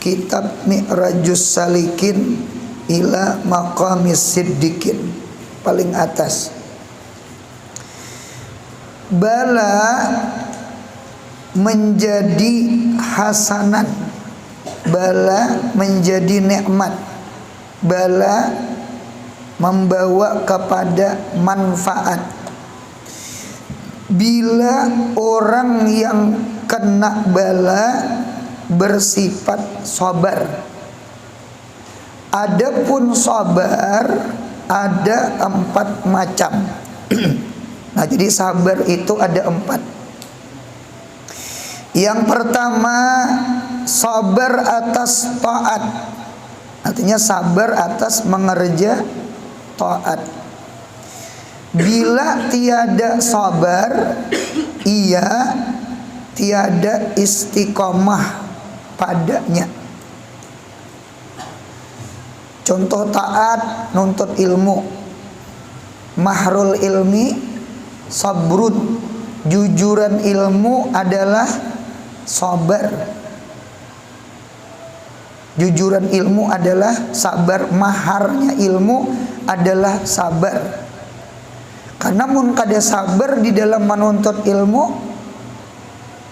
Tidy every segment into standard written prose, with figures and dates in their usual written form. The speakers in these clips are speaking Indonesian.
kitab Mi'rajus Salikin ila Maqamis Siddiqin, paling atas. Bala menjadi hasanan, bala menjadi nikmat, bala membawa kepada manfaat. Bila orang yang kena bala bersifat sabar. Adapun sabar ada 4 macam. Nah, jadi sabar itu ada 4. Yang pertama, sabar atas taat. Artinya sabar atas mengerja taat. Bila tiada sabar, ia tiada istiqomah padanya. Contoh taat, nuntut ilmu. Mahrul ilmi sabrun. Jujuran ilmu adalah sabar. Jujuran ilmu adalah sabar. Maharnya ilmu adalah sabar. Karena mun kada sabar di dalam menuntut ilmu,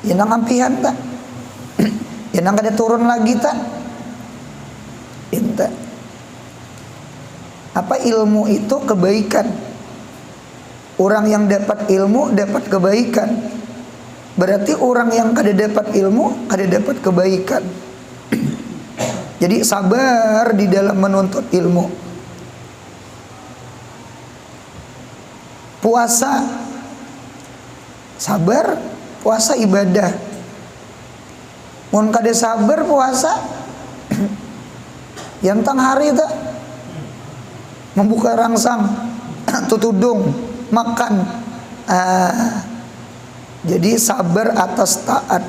ya nang ampihan tak, ya nang kada turun lagi tak, inta. Apa ilmu itu kebaikan. Orang yang dapat ilmu dapat kebaikan. Berarti orang yang kada dapat ilmu kada dapat kebaikan. Jadi sabar di dalam menuntut ilmu. Puasa, sabar, puasa ibadah. Mun kada sabar puasa, yang tang hari tak membuka rangsang, tutudung, makan. Jadi sabar atas taat.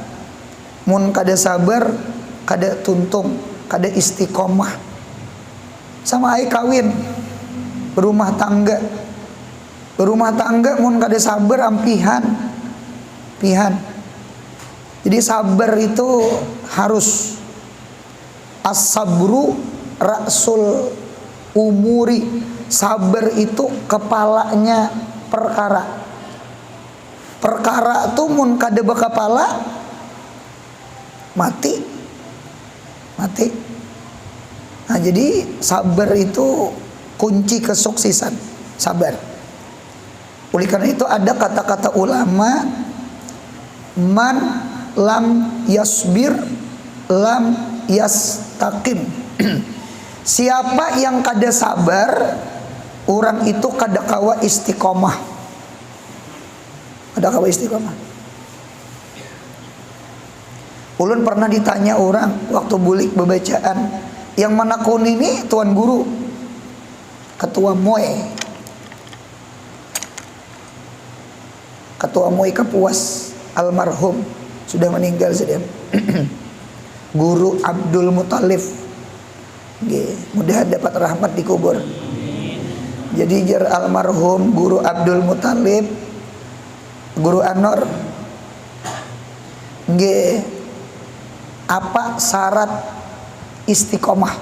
Mun kada sabar, kada tuntung, kada istiqomah. Sama ai kawin, berumah tangga. Berumah tangga mun kada sabar ampihan. Pihan. Jadi sabar itu harus. As-sabru ra'sul umuri. Sabar itu kepalanya perkara. Perkara itu mun kada bekapala mati. Mati. Nah, jadi sabar itu kunci kesuksesan. Sabar. Oleh karena itu ada kata-kata ulama, man lam yasbir lam yastaqim. Siapa yang kada sabar, orang itu kada kawa istiqomah. Kada kawa istiqomah. Ulun pernah ditanya orang waktu bulik bebacaan, yang mana kun ini tuan guru, ketua MOE. Ketua MUI Kapuas almarhum sudah meninggal sudah. Guru Abdul Muthalif. Mudah dapat rahmat di kubur. Jadi jar almarhum Guru Abdul Muthalif, Guru Anor. Apa syarat istiqomah?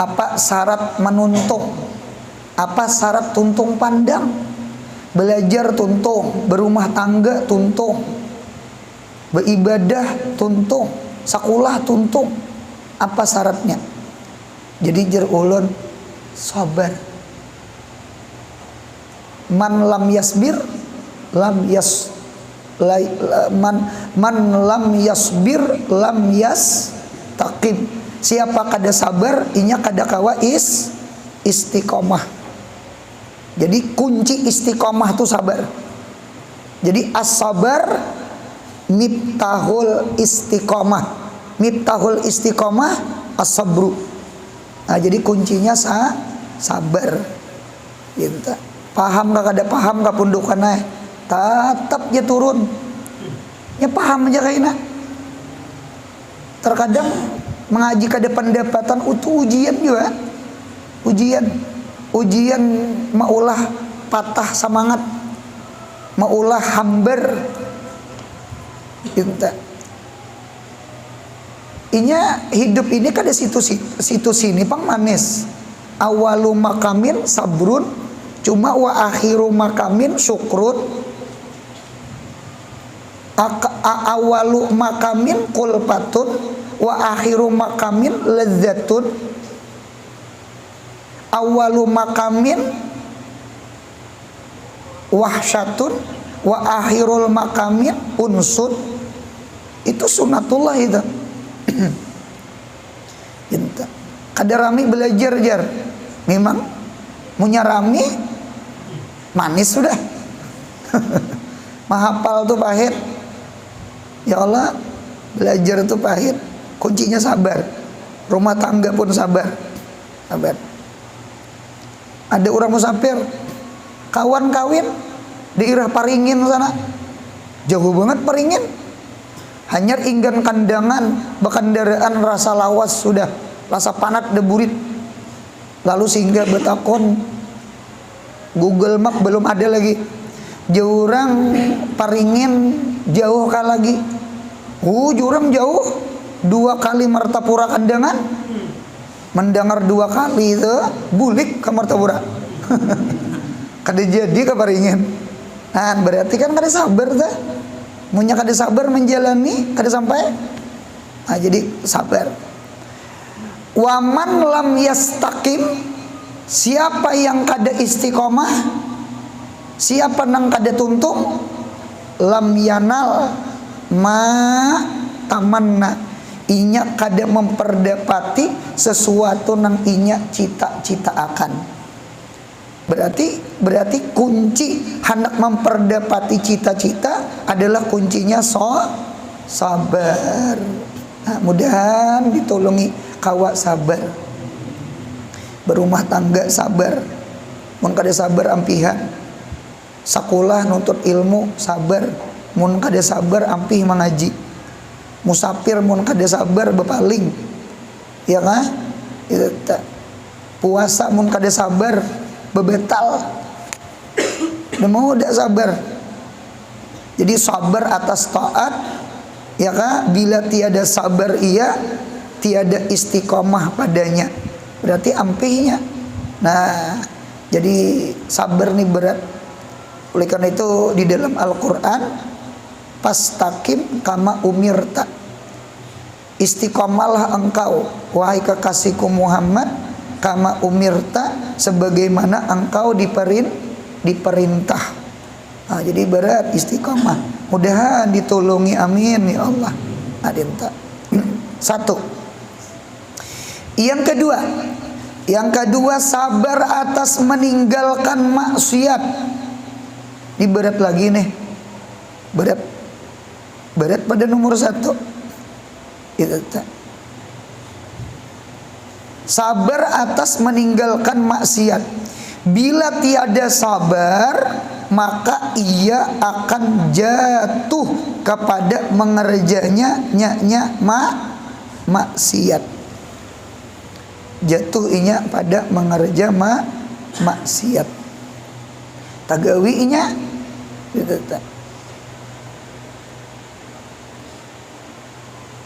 Apa syarat menuntung? Apa syarat tuntung pandang? Belajar tuntung, berumah tangga tuntung, beribadah tuntung, sekolah tuntung. Apa syaratnya? Jadi jar ulun sabar. Man lam yasbir lam yas man lam yasbir lam yastaqim. Siapa kada sabar inya kada kawa istiqomah. Jadi kunci istiqomah itu sabar. Jadi as-sabar miftahul istiqomah. Miftahul istiqomah as-sabru. Nah, jadi kuncinya sabar. Gitu. Paham gak kada paham gak pundukannya, tetap dia turun. Ya paham aja kayaknya. Terkadang mengaji kada pendapatan itu ujian juga. Ujian maulah patah semangat, maulah hambar. Inya hidup ini kada situ sini pang manis. Awalu makamin sabrun, cuma wa akhiru makamin syukrun. Awalu makamin kulpatun, wa akhiru makamin lezatun. Awalu makamin wahsyatun, wa akhirul makamin unsud. Itu sunatullah itu. Kada rami belajar jar. Memang punya rami manis sudah. Mahapal tuh pahit. Ya Allah, belajar tuh pahit. Kuncinya sabar. Rumah tangga pun sabar. Sabar. Ada orang musafir, kawan kawin di daerah Paringin sana. Jauh banget Paringin. Hanyar inggan kandangan, bekandaraan rasa lawas sudah, rasa panat deburit. Lalu sehingga betakon Google Map belum ada lagi. Jurang Paringin jauh kah lagi. Jurang jauh 2 kali Martapura kandangan. Mendengar 2 kali itu bulik ke Martapura. Kada jadi ke Paringin. Nah, berarti kan kada sabar tuh. Munya kada sabar menjalani, kada sampai. Nah, jadi sabar. Waman lam yastaqim, siapa yang kada istiqomah, siapa nang kada tuntung, lam yanal ma tamanna, inya kada memperdapati sesuatu nang inya cita-cita akan. Berarti kunci hendak memperdapati cita-cita adalah kuncinya sabar. Nah, mudahan ditolongi kawa sabar. Berumah tangga sabar. Mun kada sabar ampihan. Sakulah nuntut ilmu sabar. Mun kada sabar ampih mengaji. Musafir mun kada sabar bepaling. Ya kan? Itu puasa mun kada sabar bebetal. Mau udah sabar. Jadi sabar atas taat, ya kan? Bila tiada sabar ia, tiada istiqomah padanya. Berarti ampihnya. Nah, jadi sabar nih berat. Oleh karena itu di dalam Al-Qur'an pastaqim kama umirta. Istiqomalah engkau wahai kekasihku Muhammad kama umirta, sebagaimana engkau diperintah. Nah, jadi berat istiqomah. Mudahan ditolongi, amin ya Allah. Adinta. Satu. Yang kedua sabar atas meninggalkan maksiat. Ini berat lagi nih. Berat pada nomor 1. Itu tak. Sabar atas meninggalkan maksiat. Bila tiada sabar, maka ia akan jatuh kepada mengerjanya maksiat. Jatuh inya pada mengerja maksiat. Tagawi inya gitu tak.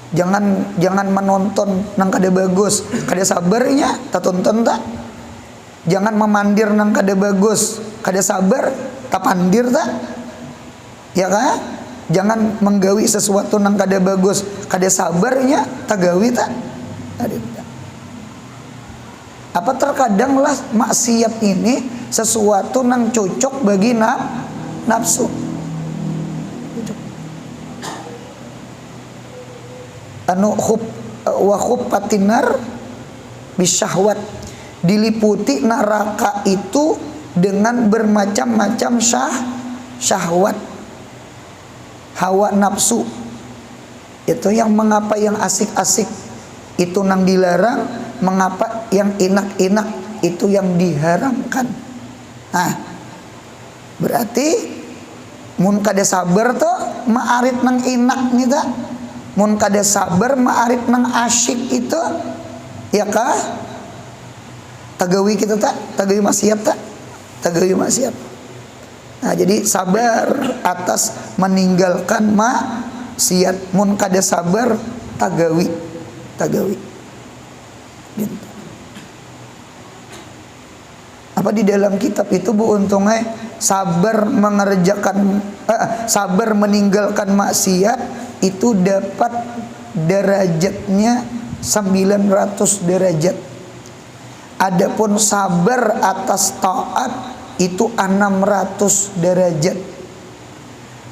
Jangan menonton nang kada bagus, kada sabarnya tak tonton tak. Jangan memandir nang kada bagus, kada sabar tak pandir tak. Ya kan? Jangan menggawi sesuatu nang kada bagus, kada sabarnya tak gawi tak. Apa terkadang lah maksiat ini sesuatu nang cocok bagi nafsu. Anu wa khufatinar bisyahwat, diliputi neraka itu dengan bermacam-macam syahwat, hawa nafsu. Itu yang mengapa yang asik-asik itu nang dilarang, mengapa yang enak-enak itu yang diharamkan. Nah, berarti mun kada sabar tuh maarit nang enak nih tak. Mun kada sabar maarit nang asyik itu, ya kah? Tagawi kita tak, tagawi maksiat tak, tagawi maksiat. Nah, jadi sabar atas meninggalkan maksiat. Mun kada sabar tagawi. tagawi. Gitu. Apa di dalam kitab itu Bu untungnya sabar meninggalkan maksiat itu dapat derajatnya 900 derajat. Adapun sabar atas taat itu 600 derajat.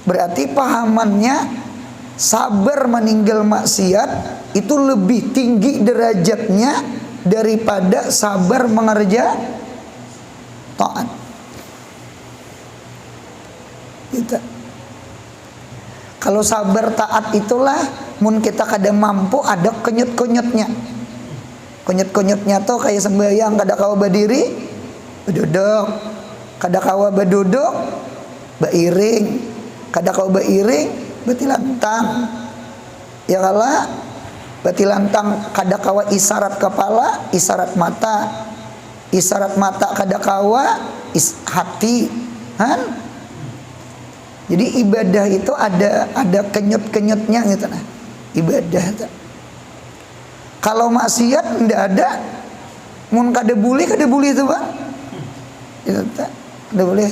Berarti pahamannya sabar meninggal maksiat itu lebih tinggi derajatnya daripada sabar mengerja taat. Gitu. Kalau sabar taat itulah mun kita kada mampu ada kenyut-kenyutnya. Kenyut-kenyutnya tuh kayak sembahyang kada kawa berdiri, berduduk. Kada kawa berduduk, beiring. Kada kau beiring, betilantang. Ya kalah, betilantang kada kawa isyarat kepala, isyarat mata. Isyarat mata kada kawa hati. Kan? Jadi ibadah itu ada kenyut-kenyutnya gitu nah. Ibadah itu. Kalau maksiat ndak ada, mun kada boleh itu, Pak. Itu tak. Kada boleh.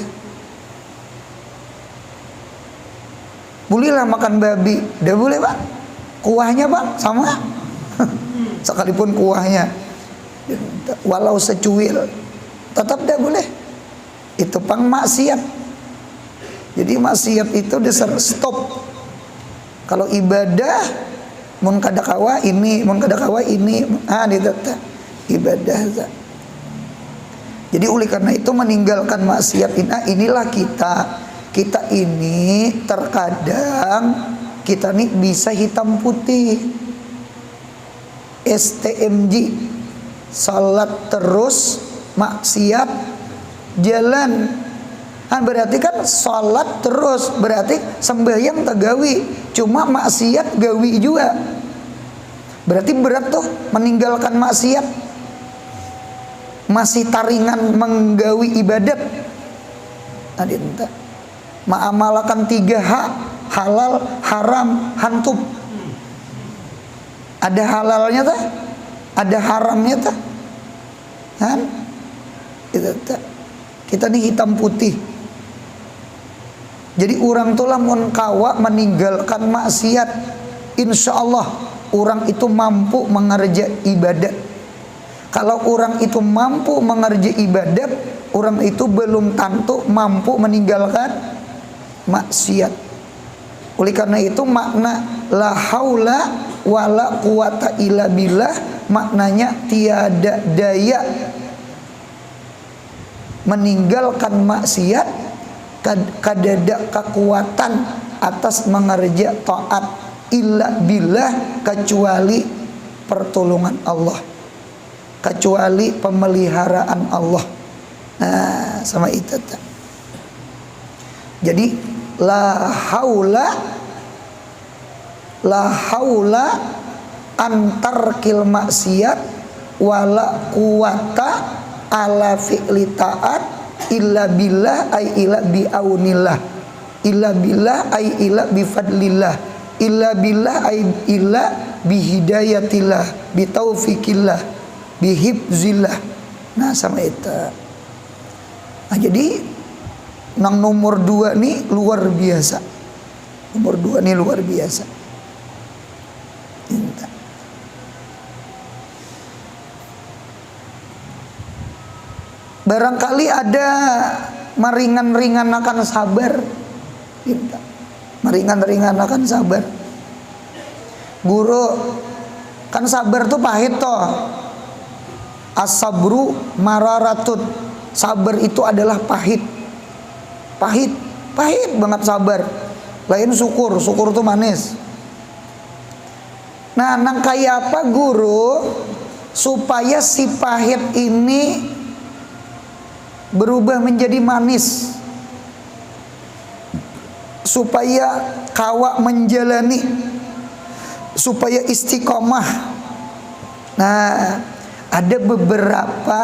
Bolehlah makan babi, udah boleh Pak. Kuahnya Pak sama, sekalipun kuahnya, walau secuil, tetap udah boleh. Itu pang maksiat. Jadi maksiat itu dasar stop. Kalau ibadah, mun kada kawa ini, ditetap ibadah. Jadi oleh karena itu meninggalkan maksiat inilah kita ini terkadang kita nih bisa hitam putih STMJ, salat terus maksiat jalan. Berarti kan salat terus berarti sembahyang tagawi, cuma maksiat gawi juga. Berarti berat tuh meninggalkan maksiat, masih taringan menggawi ibadat. Adinta ma'amalakan 3 hak, halal, haram, hantub. Ada halalnya tuh, ada haramnya tuh. Kan? Kita nih hitam putih. Jadi orang tuh lamun kawa meninggalkan maksiat, insya Allah orang itu mampu mengerja ibadat. Kalau orang itu mampu mengerja ibadat, orang itu belum tentu mampu meninggalkan maksiat. Oleh karena itu makna la haula wala quwata illa billah maknanya tiada daya meninggalkan maksiat, kadada kekuatan atas mengerja taat illa billah kecuali pertolongan Allah, kecuali pemeliharaan Allah. Nah, sama itu. Jadi la haula antarkil maksiat wala quwata ala fi'li ta'at illa billah ay illa biaunillah, illa billah ay illa bifadlillah, illa billah ay illa bihidayatillah, bitaufikillah, bihibzillah. Nah sama itu. Nah jadi nang nomor 2 nih luar biasa. Nomor 2 nih luar biasa. Inta. Barangkali ada meringan-ringanakan sabar. Inta. Meringan-ringanakan sabar. Guru, kan sabar tuh pahit toh. As-sabru mararatun. Sabar itu adalah pahit. Pahit banget sabar. Lain syukur tuh manis. Nah, nang kayak apa guru supaya si pahit ini berubah menjadi manis, supaya kawa menjalani, supaya istiqomah. Nah, ada beberapa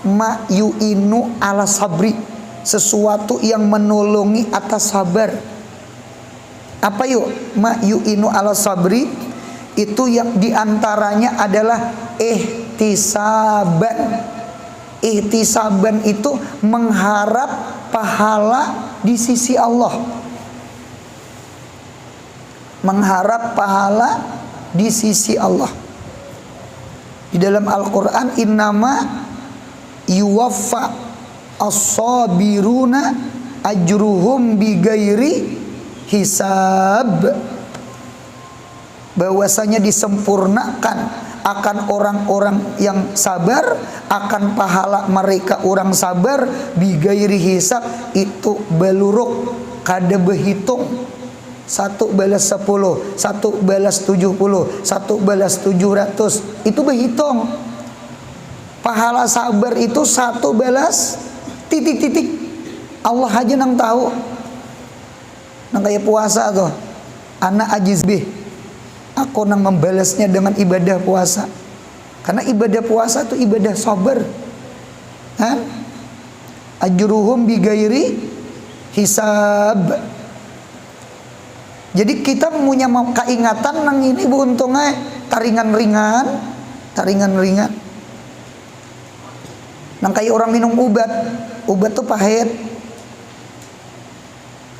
ma'yu'inu ala sabri, sesuatu yang menolongi atas sabar. Apa yuk? Ma'yu'inu ala sabri, Itu yang diantaranya adalah ihtisaban. Ihtisaban itu mengharap pahala di sisi Allah. Mengharap pahala di sisi Allah. Di dalam Al-Quran, innama yuwaffa as-sabiruna ajruhum bighairi hisab. Bahwasanya disempurnakan akan orang-orang yang sabar, akan pahala mereka orang sabar bighairi hisab, itu beluruk kada berhitung. 1 balas 10, 1 balas 70, 1 balas 700, itu berhitung. Pahala sabar itu 1 balas titik-titik. Allah aja nang tahu. Nang kayak puasa tuh, anak ajiz bih, aku nang membalasnya dengan ibadah puasa. Karena ibadah puasa itu ibadah sabar, kan? Ajruhum bighairi hisab. Jadi kita punya keingatan nang ini beruntungnya taringan ringan. Nang kayak orang minum obat tuh pahit.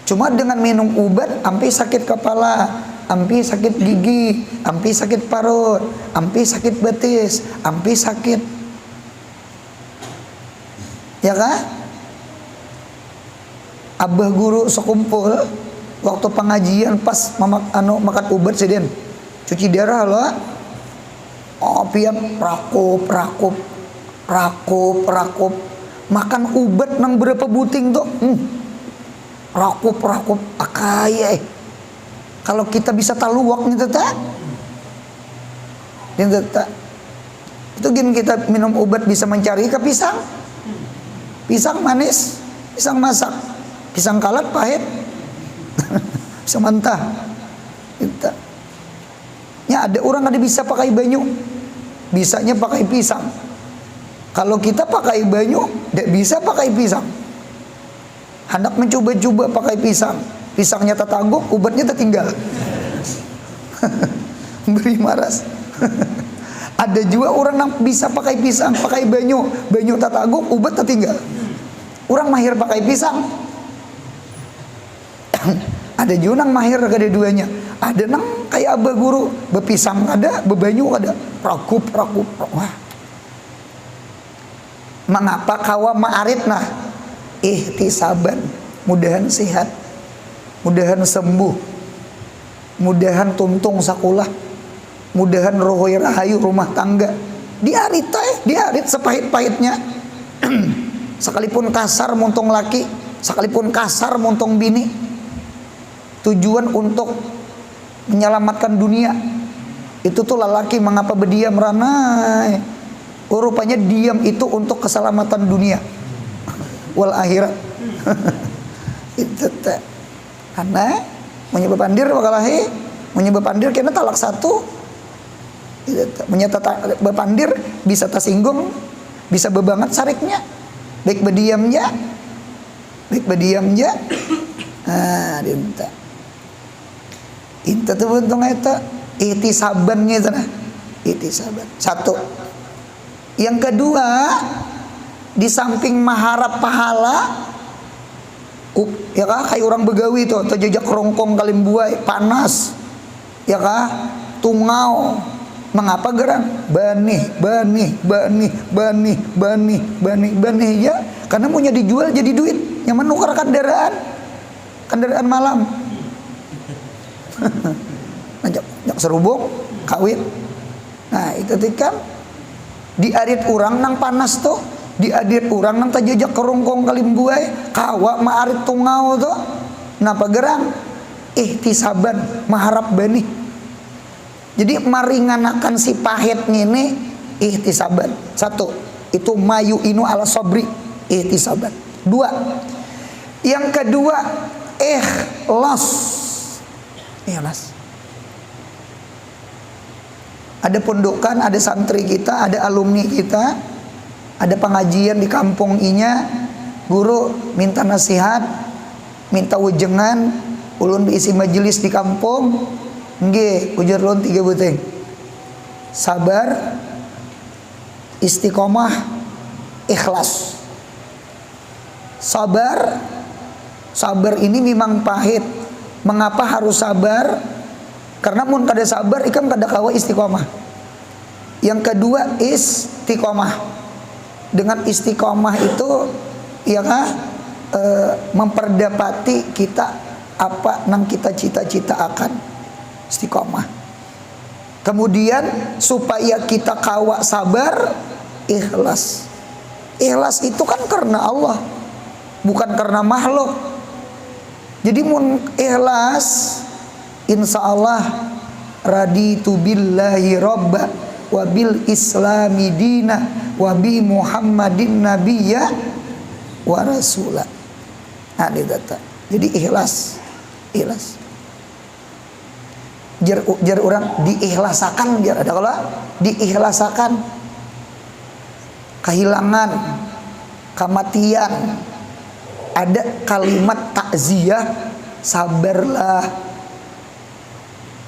Cuma dengan minum obat, ampi sakit kepala, ampi sakit gigi, ampi sakit parut, ampi sakit betis, ampi sakit, ya kah? Abah guru sekumpul waktu pengajian pas makan obat sedin cuci darah loh. Oh pian rakup makan obat nang berapa buting tuh rakup akaya. Kalau kita bisa taluak nih tata itu gini, kita minum obat bisa mencari ke pisang manis, pisang masak, pisang kalat pahit, bisa mentah. Ya ada orang ada bisa pakai banyu, bisanya pakai pisang. Kalau kita pakai banyu, tidak bisa pakai pisang. Hendak mencoba-coba pakai pisang, pisangnya tertangguh, obatnya tertinggal. Beri maras. Ada juga orang yang bisa pakai pisang, pakai banyu tertangguh, obat tertinggal. Orang mahir pakai pisang. Ada juga nang mahir kedua-duanya. Ada nang kayak abah guru, bepisang ada, bebanyu ada, rakup. Wah. Mengapa kawa ma'aritna ihtisaban, mudahan sehat, mudahan sembuh, mudahan tuntung sakulah, mudahan rohoi rahayu rumah tangga. Diarit sepahit-pahitnya. Sekalipun kasar muntong laki, sekalipun kasar muntong bini, tujuan untuk menyelamatkan dunia. Itu tuh lelaki mengapa berdiam ranai. Oh, rupanya diam itu untuk keselamatan dunia wal akhirat. Itu teh karena menyebab pandir wakalahi, menyebab pandir kena talak satu. Menyata bepandir bisa tersinggung, bisa bebanget sariknya. Baik berdiamnya. Nah, dinta. Inta tuh buntung eta ihtisaban gitu nah. Ihtisaban. Satu. Yang kedua, di samping mengharap pahala, ya kah, kayak orang begawi tuh, atau jejak rongkong kalim buai, panas, ya kah, tungau, mengapa gerang? Banih, ya, karena punya dijual jadi duit, yang menukar kendaraan malam, ngajak serubung, kawin, nah itu kan. Diarit orang nang panas tuh, diarit orang nang tajajak kerongkong kalim buai, kawa maarit tungau tuh, napa gerang? Ihtisaban, maharap bani. Jadi maringanakan si pahit ini ihtisaban. Satu, itu mayu inu ala sabri, ihtisaban. Dua, yang kedua ikhlas. Ada pondokan, ada santri kita, ada alumni kita, ada pengajian di kampung inya, guru minta nasihat, minta ujengan, ulun diisi majelis di kampung, nggih, ujar ulun 3 buteng. sabar, istiqomah, ikhlas. Sabar ini memang pahit. Mengapa harus sabar? Karena mun kada sabar ikam kada kawa istiqomah. Yang kedua istiqomah. Dengan istiqomah itu ya memperdapati kita apa nang kita cita-cita akan istiqomah. Kemudian supaya kita kawa sabar, ikhlas. Ikhlas itu kan karena Allah, bukan karena makhluk. Jadi mun ikhlas, insya Allah raditu billahi robba wa bil islami dina wa bi muhammadin nabiyya wa rasulah. Nah, jadi ikhlas. Jar orang diikhlasakan, jar ada kalau diikhlasakan kehilangan, kematian, ada kalimat takziah, sabarlah,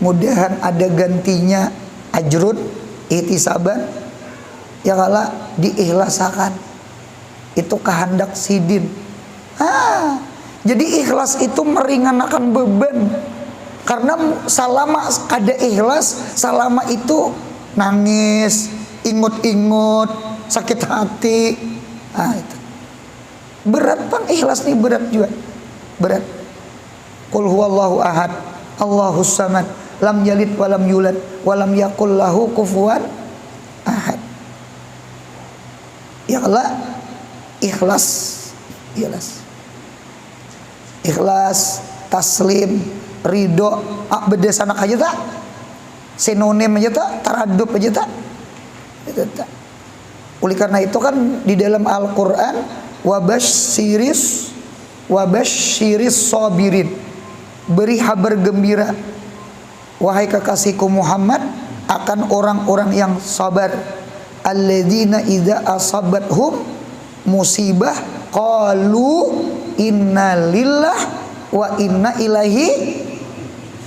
mudahan ada gantinya ajrun, ihtisaban, ya kala diikhlasakan, itu kehendak sidin. Jadi ikhlas itu meringankan beban. Karena selama ada ikhlas, selama itu nangis, ingut-ingut, sakit hati, itu berat bang. Ikhlas nih berat juga, berat. Qul huwallahu ahad, Allahus samad, lam yalid walam yulad, walam yakul lahu kufuwan ahad. Ya Allah, ikhlas, taslim, ridho, bedes anak aja tak, sinonim aja tak, taradub aja tak. Oleh karena itu kan di dalam Al-Quran wabashiris sabirin, beri kabar gembira wahai kekasihku Muhammad akan orang-orang yang sabar, alladzina idza asabathum musibah qalu inna lillah wa inna ilaihi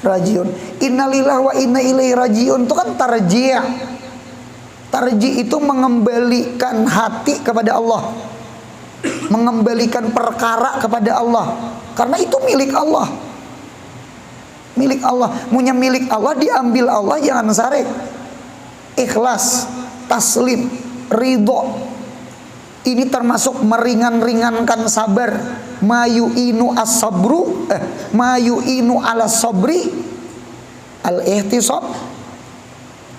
rajiun. Innalillahi wa inna ilaihi rajiun itu kan tarji'. Tarji' itu mengembalikan hati kepada Allah, mengembalikan perkara kepada Allah, karena itu milik Allah. Milik Allah, punya milik Allah, diambil Allah, jangan sare. Ikhlas, taslim, ridho, ini termasuk meringankan sabar. Mayu inu as-sabru, mayu inu ala sabri, al-ihtisab.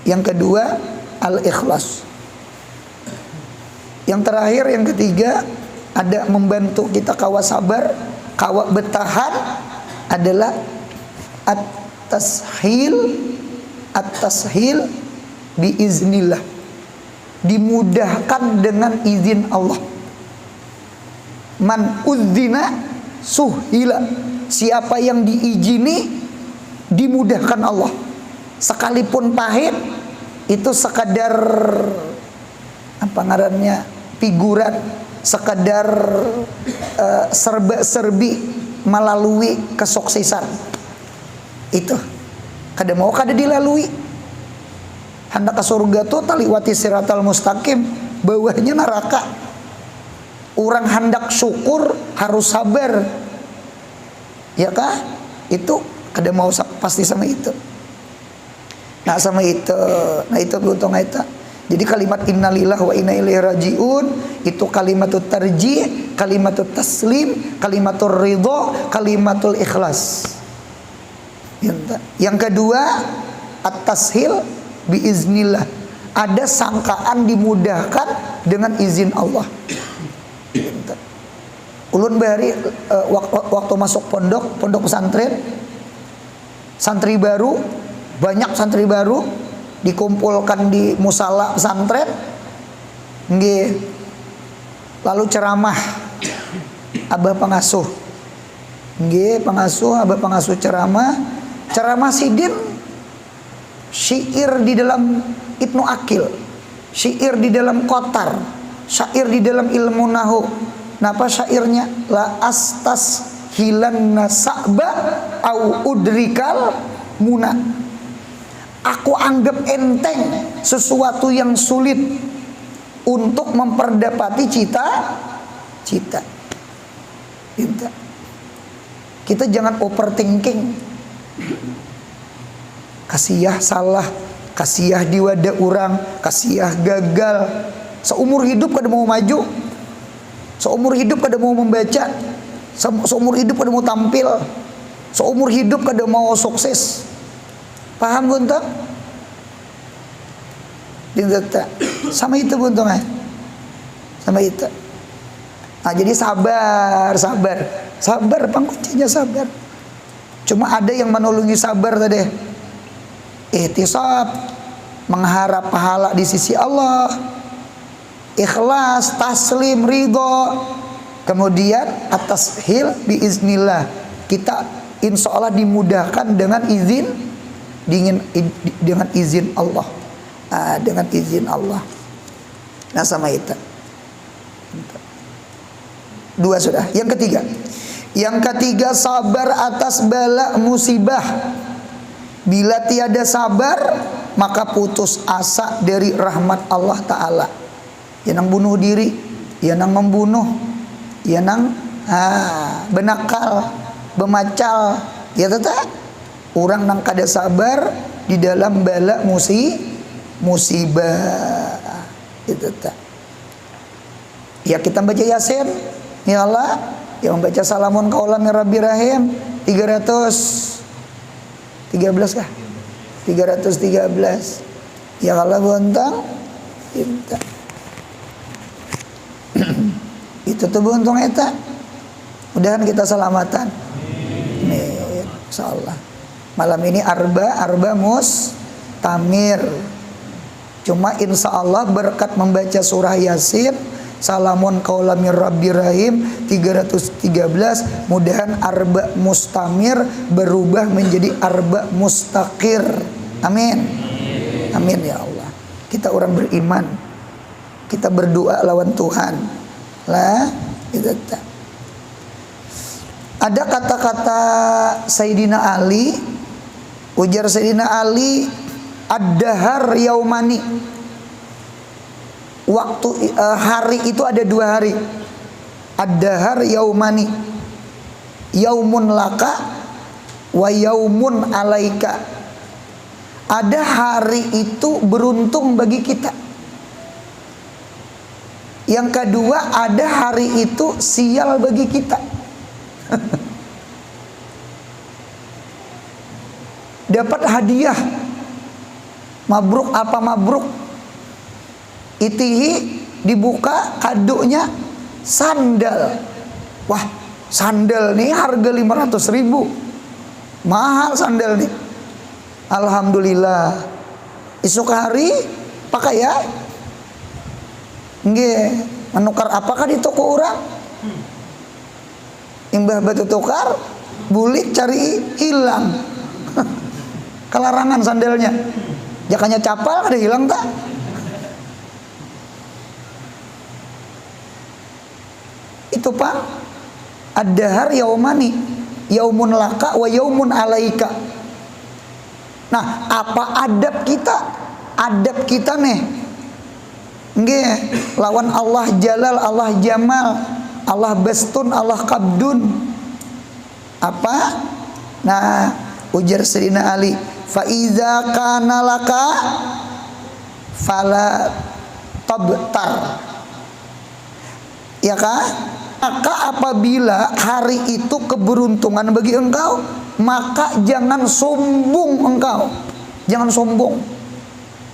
Yang kedua al-ikhlas. Yang terakhir, yang ketiga, ada membantu kita kawa sabar, kawa bertahan, adalah at-tashil biiznillah, dimudahkan dengan izin Allah. Man udzina suhila, siapa yang diizini dimudahkan Allah. Sekalipun pahit, itu sekadar apa ngarannya, figuran, sekadar serba-serbi melalui kesuksesan. Itu kada mau kada dilalui. Hendak ke surga tuh taliwati siratal mustaqim, bawahnya neraka. Orang hendak syukur harus sabar, ya kah? Itu kada mau pasti sama itu. Nah sama itu, nah itu beruntung itu. Jadi kalimat innalillah wa inna ilaihi rajiun itu kalimatut tarji', kalimatut taslim, kalimatur ridho, kalimatul ikhlas. Yang kedua at-tashil biiznillah, ada sangkaan dimudahkan dengan izin Allah. Ulun bahari waktu masuk pondok pesantren, santri baru, banyak santri baru dikumpulkan di musala pesantren, nggih, lalu ceramah abah pengasuh, nggih, abah pengasuh ceramah sidin, syair di dalam Ibnu Aqil, syair di dalam Qatar, syair di dalam ilmu nahu. Napa syairnya? La astas hilanna sa'ba au udrikal muna. aku anggap enteng sesuatu yang sulit untuk memperdapati cita-cita. Kita jangan overthinking. Kasiyah salah, kasiyah di wadah orang, kasiyah gagal. Seumur hidup kada mau maju, seumur hidup kada mau membaca, seumur hidup kada mau tampil, seumur hidup kada mau sukses. Paham buntong? Sama itu buntong ya, sama itu. Nah, jadi sabar, pangkuncinya sabar. Cuma ada yang menolongi sabar tadi. Ihtisab, mengharap pahala di sisi Allah. Ikhlas, taslim, ridho. Kemudian at-tashil biiznillah. Kita insya Allah dimudahkan dengan izin Allah. Dengan izin Allah. Nah, sama itu. Dua sudah. Yang ketiga sabar atas bala musibah. Bila tiada sabar, maka putus asa dari rahmat Allah Ta'ala. Yang bunuh diri, yang membunuh, yang benakal, bemacal, ya tetap orang nang kada sabar di dalam bala musibah. Itu tetap. Ya kita baca Yasin. Ya Allah, yang membaca salamun kaulam ya Rabbi Rahim 313 kah? 313. Ya Allah buntang cinta. Itu tuh buntung eta. Mudahan kita selamatan. Nih, insyaallah. Malam ini arba mustamir. Cuma insyaallah berkat membaca surah Yasin, salamun kaulamir Rabbi Rahim 313, mudahan arba mustamir berubah menjadi arba mustaqir. Amin. Amin ya Allah. Kita orang beriman, kita berdoa lawan Tuhan lah. Itu tak. Ada kata-kata Sayyidina Ali, ujar Sayyidina Ali, ad-dahar yaumani. Waktu hari itu ada dua hari. Ad-dahar yaumani. Yaumun laka wa yaumun alaika. Ada hari itu beruntung bagi kita. Yang kedua, ada hari itu sial bagi kita. Dapat hadiah. Mabruk apa mabruk? Itihi dibuka kadonya sandal. Wah, sandal nih harga 500.000. Mahal sandal nih. Alhamdulillah. Esok hari pakai ya. Nggih, menukar apakah di toko orang? Imbah batu tukar, bulik cari hilang. Kelarangan sandalnya. Jakanya capal ada hilang tak? Itu Pak, ad-dahar yaumani, yaumun laka wa yaumun alaika. Nah, apa adab kita? Adab kita nih, nggih, lawan Allah Jalal, Allah Jamal, Allah Bastun, Allah Kabdun. Apa? Nah, ujar Sayyidina Ali, fa iza kana laka fala tabtar. Ya kah? Maka apabila hari itu keberuntungan bagi engkau, maka jangan sombong engkau. Jangan sombong.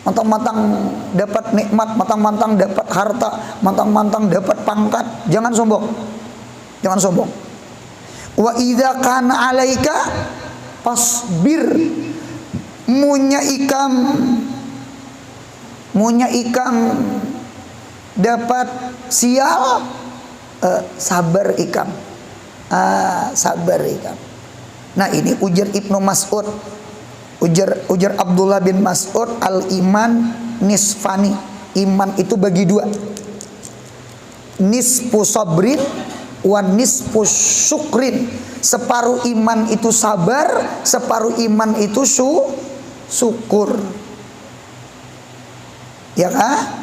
Mantang-mantang dapat nikmat, mantang-mantang dapat harta, mantang-mantang dapat pangkat. Jangan sombong. Jangan sombong. Wa idza kana alaika fasbir. Munya ikam dapat sial, sabar ikam. Sabar ikam. Nah, ini ujar Ibnu Mas'ud, ujar Abdullah bin Mas'ud, al iman nisfani. Iman itu bagi dua. Nisfu sabrin wa nisfu syukrin. Separuh iman itu sabar, separuh iman itu syukur. Ya kah?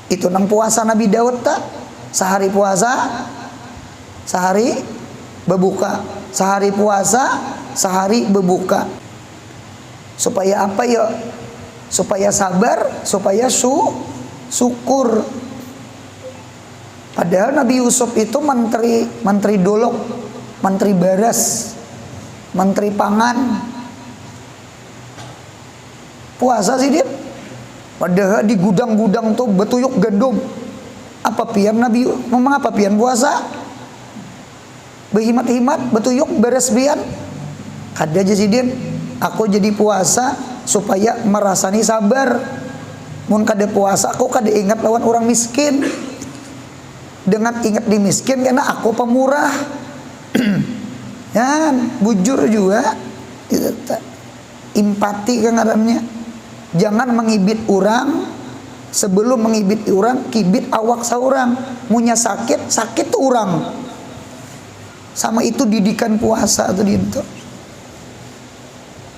Itu nang puasa Nabi Daud tak? Sehari puasa, sehari berbuka. Sehari puasa, sehari berbuka. Supaya apa ya? Supaya sabar, supaya syukur. Padahal Nabi Yusuf itu menteri dolok, menteri baras, menteri pangan. Puasa sih dia. Padahal di gudang-gudang tuh betuyuk gandum. Apa pian Nabi? Memang apa pian puasa? Berhimat-himat, betuyuk beres pian. Kada aja sih dia. Aku jadi puasa supaya merasani sabar. Mun kada puasa, aku kada ingat lawan orang miskin. Dengan ingat di miskin karena aku pemurah. Ya, bujur juga. Empati kan ngarannya. Jangan mengibit orang. Sebelum mengibit orang, kibit awak seorang. Munya sakit, sakit tuh orang. Sama itu didikan puasa tuh gitu.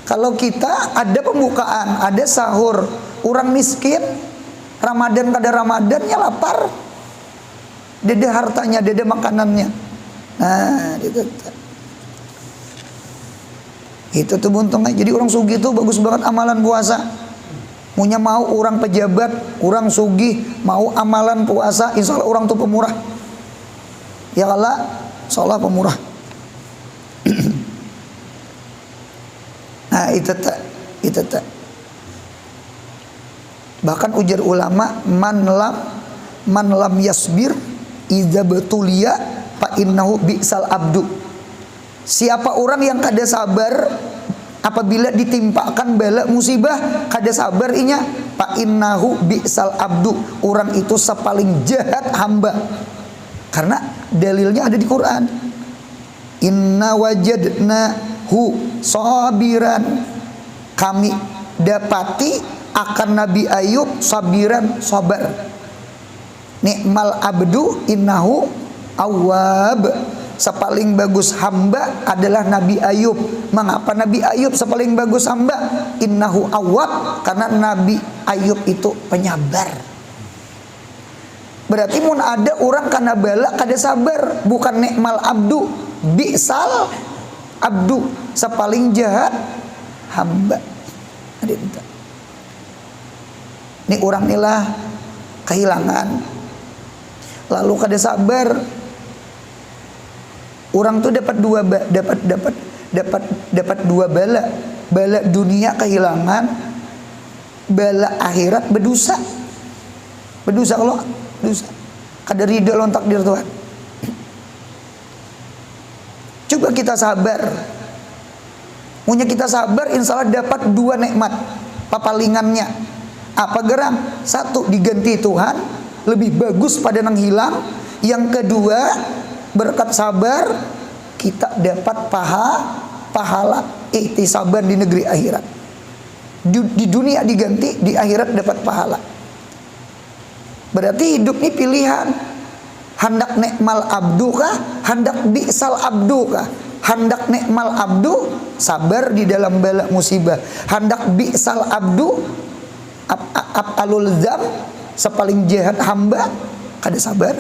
Kalau kita ada pembukaan, ada sahur, orang miskin, Ramadan kada Ramadannya lapar. Dede hartanya, dede makanannya. Nah, itu tuh buntungnya. Jadi orang sugih itu bagus banget amalan puasa. Punya mau orang pejabat, orang sugih, mau amalan puasa, insya Allah orang tuh pemurah. Ya Allah, insya Allah pemurah. Nah itu tak. Bahkan ujar ulama, man lam yasbir idza betulia fa innahu bi'sal abdu. Siapa orang yang kada sabar apabila ditimpakan bala musibah, kada sabar inya, fa innahu bi'sal abdu. Orang itu sepaling jahat hamba. Karena dalilnya ada di Quran. Inna wajadnahu sabiran. Kami dapati akan Nabi Ayub sabiran, sabar. Ni'mal abdu innahu awwab. Sepaling bagus hamba adalah Nabi Ayub. Mengapa Nabi Ayub sepaling bagus hamba? Innahu awwab, karena Nabi Ayub itu penyabar. Berarti mun ada orang kana bala kada sabar, bukan ni'mal abdu, bi'sal abdu, sepaling jahat hamba. Ini orang inilah kehilangan, lalu kada sabar. Orang tuh dapat dua bala. Bala dunia kehilangan, bala akhirat berdosa. Berdosa Allah, dosa. Kada ridho lawan takdir Tuhan. Coba kita sabar. Punya kita sabar, insya Allah dapat dua nikmat papalingannya. Apa gerang? Satu, diganti Tuhan, lebih bagus pada nang hilang. Yang kedua, berkat sabar kita dapat pahala ihtisaban di negeri akhirat. Di dunia diganti, di akhirat dapat pahala. Berarti hidup ini pilihan. Hendak nikmal abdu kah? Hendak bi'sal abdu kah? Hendak nikmal abdu, sabar di dalam bala musibah. Hendak bi'sal abdu, ab'alul dzam, sepaling jahat hamba, kada sabar.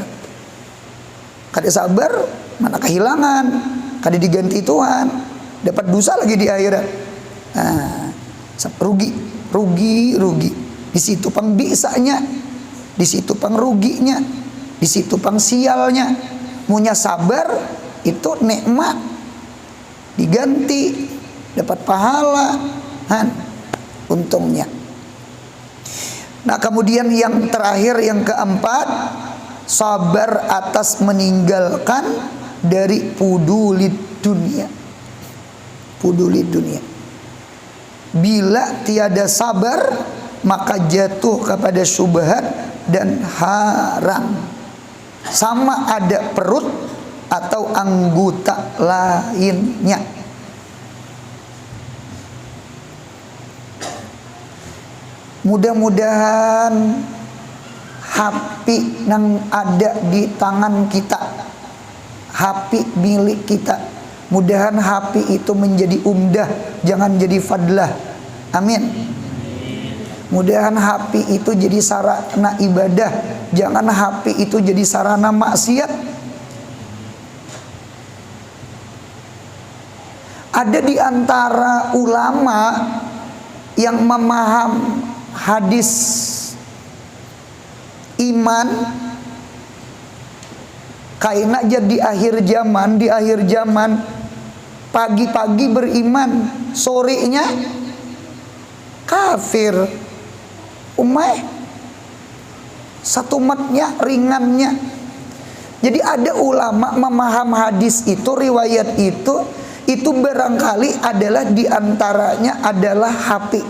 Kada sabar, mana kehilangan, kada diganti Tuhan, dapat dosa lagi di akhirat. Nah, rugi. Di situ pang bisanya, di situ pang ruginya, di situ pang sialnya. Munya sabar itu nikmat, diganti, dapat pahala, untungnya. Nah kemudian yang terakhir, yang keempat, sabar atas meninggalkan dari pudulid dunia. Pudulid dunia. Bila tiada sabar, maka jatuh kepada syubhat dan haram. Sama ada perut atau anggota lainnya. Mudah-mudahan HP yang ada di tangan kita, HP milik kita, mudahan HP itu menjadi umdah, jangan jadi fadlah. Amin. Mudahan HP itu jadi sarana ibadah, jangan HP itu jadi sarana maksiat. Ada di antara ulama yang memaham hadis iman kaina jadi di akhir zaman pagi-pagi beriman, sorenya kafir. Umay satu matnya ringannya. Jadi ada ulama memaham hadis itu, riwayat itu barangkali adalah diantaranya adalah HP.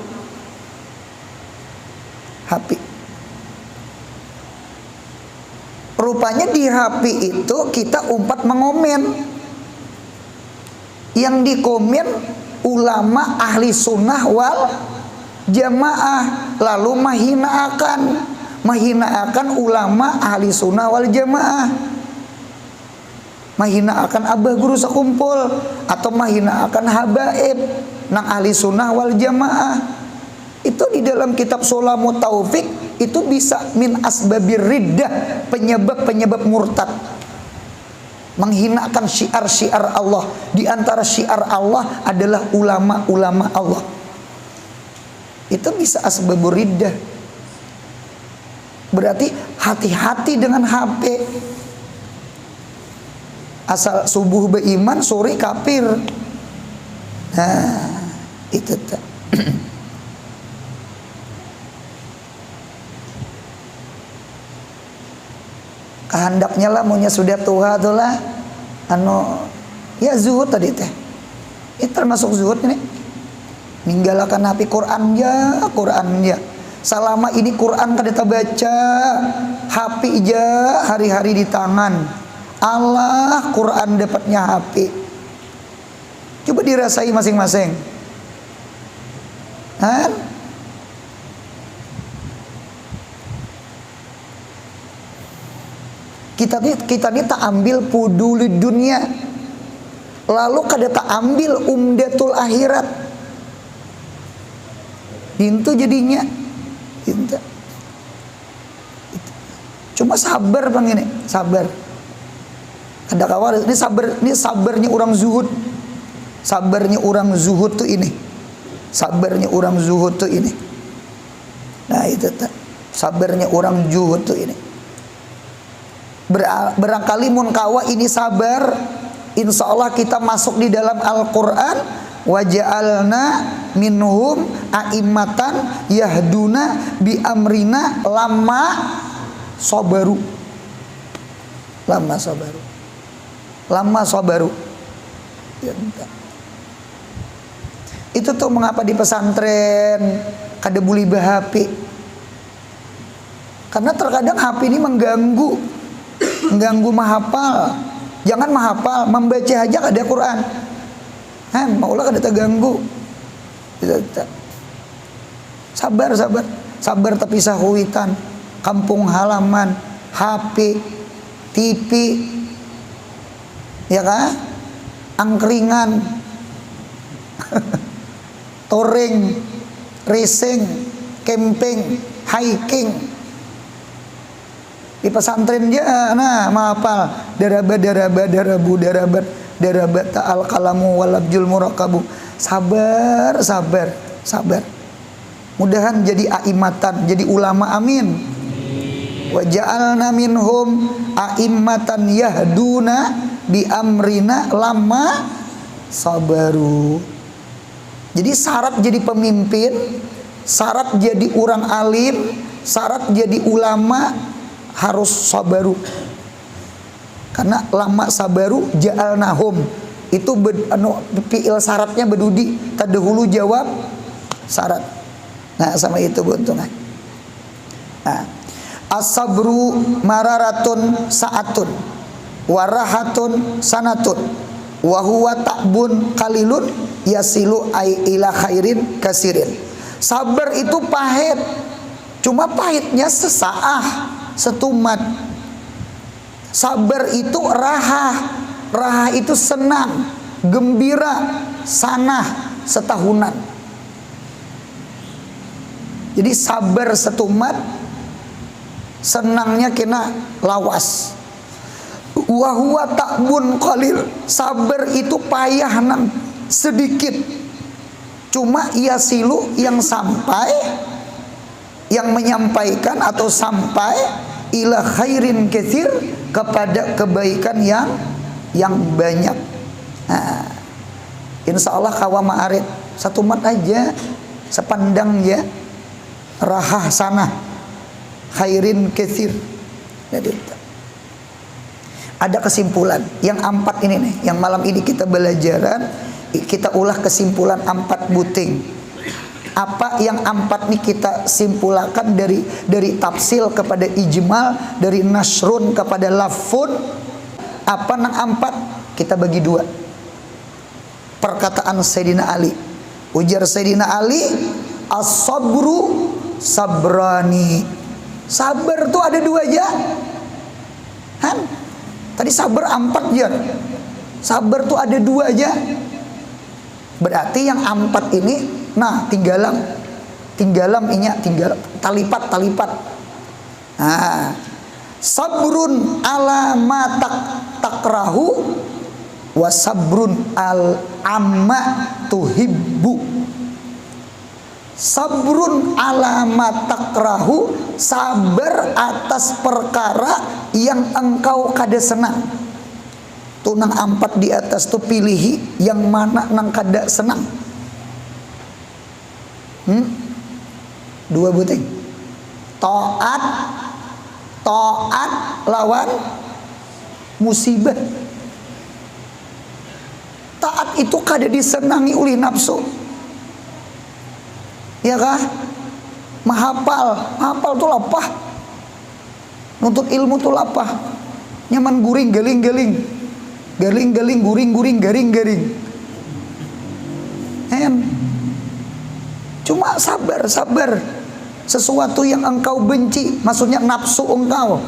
Rupanya di HP itu kita umpat mengomen. Yang dikomen ulama ahli sunnah wal jamaah, lalu menghinakan ulama ahli sunnah wal jamaah, menghinakan abah guru sekumpul, atau menghinakan habaib nang ahli sunnah wal jamaah. Itu di dalam kitab Sulamut Taufik itu bisa min asbabir riddah, penyebab murtad. Menghinakan syiar-syiar Allah. Di antara syiar Allah adalah ulama-ulama Allah. Itu bisa asbabur riddah. Berarti hati-hati dengan HP. Asal subuh beriman, sore kafir. Nah, itu tak. Kehendaknya lah maunya sudah tua tuh lah ya zuhud tadi teh. Itu termasuk zuhud ini. Ninggalakan HP Quran ya. Selama ini Quran kada baca, HP aja hari-hari di tangan. Allah Quran dapatnya HP. Coba dirasai masing-masing. Kan? Kita ini tak ambil puduli dunia, lalu kada tak ambil umdatul akhirat. Itu jadinya itu. Cuma sabar bang, ini sabar. Ada kawan ini sabarnya orang zuhud. Sabarnya orang zuhud tuh ini. Sabarnya orang zuhud tuh ini. Nah itu tak. Sabarnya orang zuhud tuh ini. Barangkali mun kawa ini sabar, insya Allah kita masuk di dalam Al-Quran. Waja'alna minhum a'immatan yahduna bi amrina lama sabaru. Itu tuh mengapa di pesantren kada boleh HP. Karena terkadang HP ini mengganggu mahafal. Jangan mahafal, membaca aja kada Quran. Maulah kada terganggu. Sabar tapi sahuitan, kampung halaman, HP, TV, ya kan? Angkringan, touring, racing, camping, hiking. Di pesantren dia mahafal darabat ta'al kalamu walabjul murakabu. Sabar. Mudahan jadi a'immatan, jadi ulama, amin. Wa ja'alna minhum a'immatan yahduna bi amrina lama sabaru. Jadi syarat jadi pemimpin, syarat jadi orang alim, syarat jadi ulama harus sabaru. Karena lama sabaru ja'alnahum itu fi'il syaratnya bedudi terdahulu jawab syarat. Nah sama itu buntungan. Nah, as-sabru mararatun sa'atun warahatun sanatun wa huwa ta'bun qalilun yasilu ila khairin kasirin. Sabar itu pahit, cuma pahitnya sesaah, setumat. Sabar itu raha itu senang, gembira, sanah, setahunan. Jadi sabar setumat, senangnya kena lawas. Wa huwa ta'bun qalil, sabar itu payah nang sedikit. Cuma yasilu yang sampai, yang menyampaikan atau sampai ila khairin katsir, kepada kebaikan yang banyak. Nah, insya Allah kawama arit satu mat aja, sepandang ya, rahah sana khairin katsir. Jadi ada kesimpulan yang 4 ini nih, yang malam ini kita belajaran, kita ulah kesimpulan 4 buting. Apa yang 4 nih kita simpulkan dari tafsil kepada ijmal, dari nasrun kepada lafun. Apa nang 4 kita bagi 2. Perkataan Sayyidina Ali, ujar Sayyidina Ali, as-sabru sabrani. Sabar tuh ada 2 aja. Han? Tadi sabar 4 jar. Sabar tuh ada 2 aja. Berarti yang 4 ini, nah tinggalam inya, tinggal talipat. Nah, sabrun ala ma takrahu wa sabrun al amma tuhibbu. Sabrun ala ma takrahu, sabar atas perkara yang engkau kada senang. Tuh nang 4 di atas tuh pilihi yang mana nang kada senang. 2 buting. Taat lawan musibah. Taat itu kada disenangi oleh nafsu. Ya kah? Mahapal tuh lapah. Nuntut ilmu tuh lapah. Nyaman guring galing-galing. Galing-galing, guring-guring, garing-garing. Cuma sabar. Sesuatu yang engkau benci, maksudnya nafsu engkau.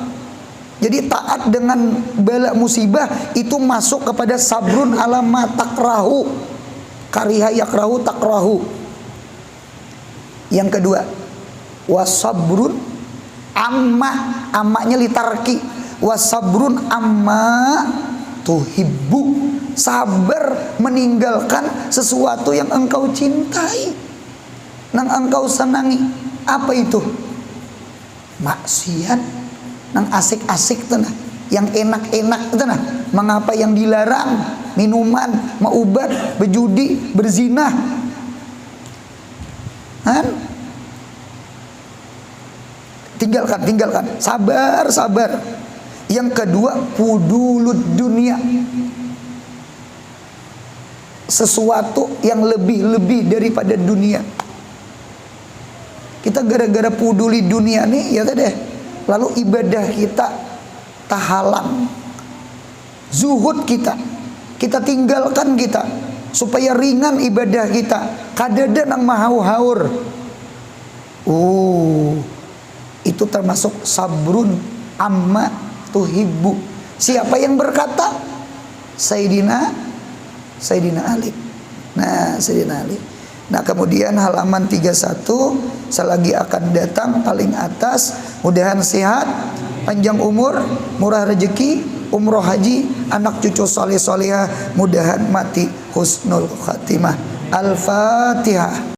Jadi taat dengan bala musibah itu masuk kepada sabrun ala ma takrahu. Kariha yakrahu takrahu. Yang kedua, wasabrun amma-nya litarki, wasabrun amma tuhibbu, sabar meninggalkan sesuatu yang engkau cintai, nang engkau senangi. Apa itu? Maksiat, nang asik-asik tuh nah, yang enak-enak tuh nah, mengapa yang dilarang, minuman, maubat, berjudi, berzina. Tinggalkan. Sabar. Yang kedua, pudulud dunia, sesuatu yang lebih daripada dunia. Kita gara-gara peduli dunia nih, ya tadi, lalu ibadah kita tahalang, zuhud kita tinggalkan kita, supaya ringan ibadah kita. Kadada nang mahau-haur. Itu termasuk sabrun amma tuhibbu. Siapa yang berkata? Sayyidina Ali. Nah, Sayyidina Ali. Nah, kemudian halaman 31 selagi akan datang paling atas, mudahan sehat, panjang umur, murah rezeki, umroh haji, anak cucu soleh solehah, mudahan mati husnul khatimah. Al-Fatihah.